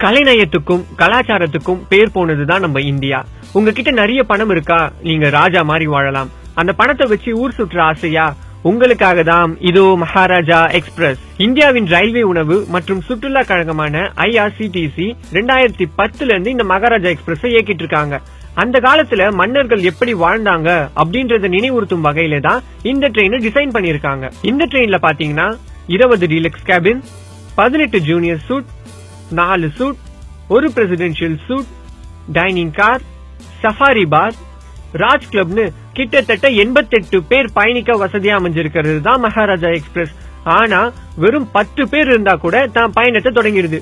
கலைநயத்துக்கும் கலாச்சாரத்துக்கும் பேர் போனதுதான் நம்ம இந்தியா. உங்ககிட்ட நிறைய பணம் இருக்கா, நீங்க ராஜா மாதிரி வாழலாம். அந்த பணத்தை வச்சு ஊர் சுற்ற ஆசையா, உங்களுக்காக தான் இதோ மகாராஜா எக்ஸ்பிரஸ். இந்தியாவின் ரயில்வே உணவு மற்றும் சுற்றுலா கழகமான IRCTC 2010 இருந்து இந்த மகாராஜா எக்ஸ்பிரஸ் இயக்கிட்டு இருக்காங்க. அந்த காலத்துல மன்னர்கள் எப்படி வாழ்ந்தாங்க அப்படின்றத நினைவுறுத்தும் வகையில தான் இந்த ட்ரெயினை டிசைன் பண்ணிருக்காங்க. இந்த ட்ரெயின்ல பாத்தீங்கன்னா 20 deluxe cabin, 18 junior suite, 4 suite, ஒரு presidential suite, dining car, safari bar, Raj கிளப்னு கிட்டத்தட்ட 88 பேர் பயணிக்க வசதியா அமைஞ்சிருக்கிறது தான் மகாராஜா எக்ஸ்பிரஸ். ஆனா வெறும் 10 பேர் இருந்தா கூட தான் பயணத்தை தொடங்கிடுது.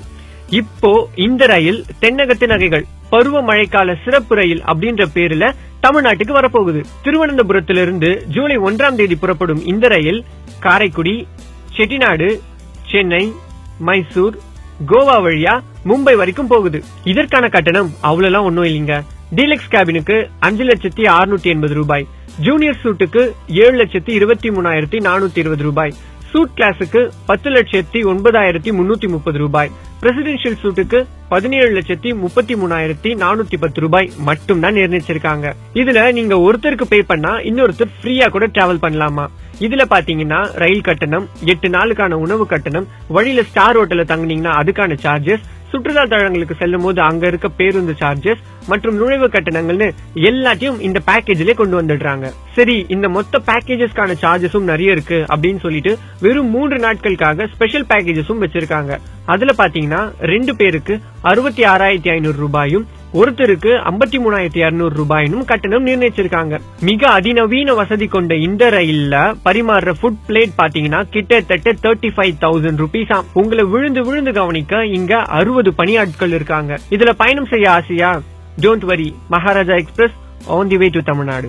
இப்போ இந்த ரயில் தென்னகத்து நகைகள் பருவ மழைக்கால சிறப்பு ரயில் அப்படின்ற பேர்ல தமிழ்நாட்டுக்கு வரப்போகுது. திருவனந்தபுரத்திலிருந்து ஜூலை 1ஆம் தேதி புறப்படும் இந்த ரயில் காரைக்குடி, செட்டிநாடு, சென்னை, மைசூர், கோவா வழியா மும்பை வரைக்கும் போகுது. இதற்கான கட்டணம் அவ்வளவு ஒன்னும் இல்லைங்க. டீலக்ஸ் கேபினுக்கு 5,680,000 ரூபாய், ஜூனியர் சூட்டுக்கு 7,23,420 ரூபாய், சூட் கிளாஸுக்கு 10,09,330 ரூபாய், பிரசிடென்ஷியல் சூட்டுக்கு 17,33,410 ரூபாய் மட்டும் தான் நிர்ணயிச்சிருக்காங்க. இதுல நீங்க ஒருத்தருக்கு பே பண்ணா இன்னொருத்தர் ஃப்ரீயா கூட டிராவல் பண்ணலாமா. இதுல பாத்தீங்கன்னா ரயில் கட்டணம், 8 நாளுக்கான உணவு கட்டணம், வழியில ஸ்டார் ஹோட்டல்ல தங்குனீங்கன்னா அதுக்கான சார்ஜஸ், சுற்றுலா தலங்களுக்கு செல்லும் போது அங்க இருக்க பேருந்து சார்ஜஸ் மற்றும் நுழைவு கட்டணங்கள்னு எல்லாத்தையும் இந்த பேக்கேஜ்ல கொண்டு வந்துடுறாங்க. சரி, இந்த மொத்த பேக்கேஜஸ்க்கான சார்ஜஸும் நிறைய இருக்கு அப்படின்னு சொல்லிட்டு வெறும் 3 நாட்களுக்காக ஸ்பெஷல் பேக்கேஜஸும் வச்சிருக்காங்க. அதுல பாத்தீங்கன்னா 2 பேருக்கு 66,500 ரூபாயும், ஒருத்தருக்கு 53,200 ரூபாயும் கட்டணம் நிர்ணயிச்சிருக்காங்க. மிக அதிநவீன வசதி கொண்ட இந்த ரயில்ல பரிமாறுற ஃபுட் பிளேட் பாத்தீங்கன்னா கிட்டத்தட்ட 35,000 ரூபீஸ். உங்களை விழுந்து விழுந்து கவனிக்க இங்க 60 பணியாட்கள் இருக்காங்க. இதுல பயணம் செய்ய ஆசையா? Don't worry, Maharaja express on the way to Tamil Nadu.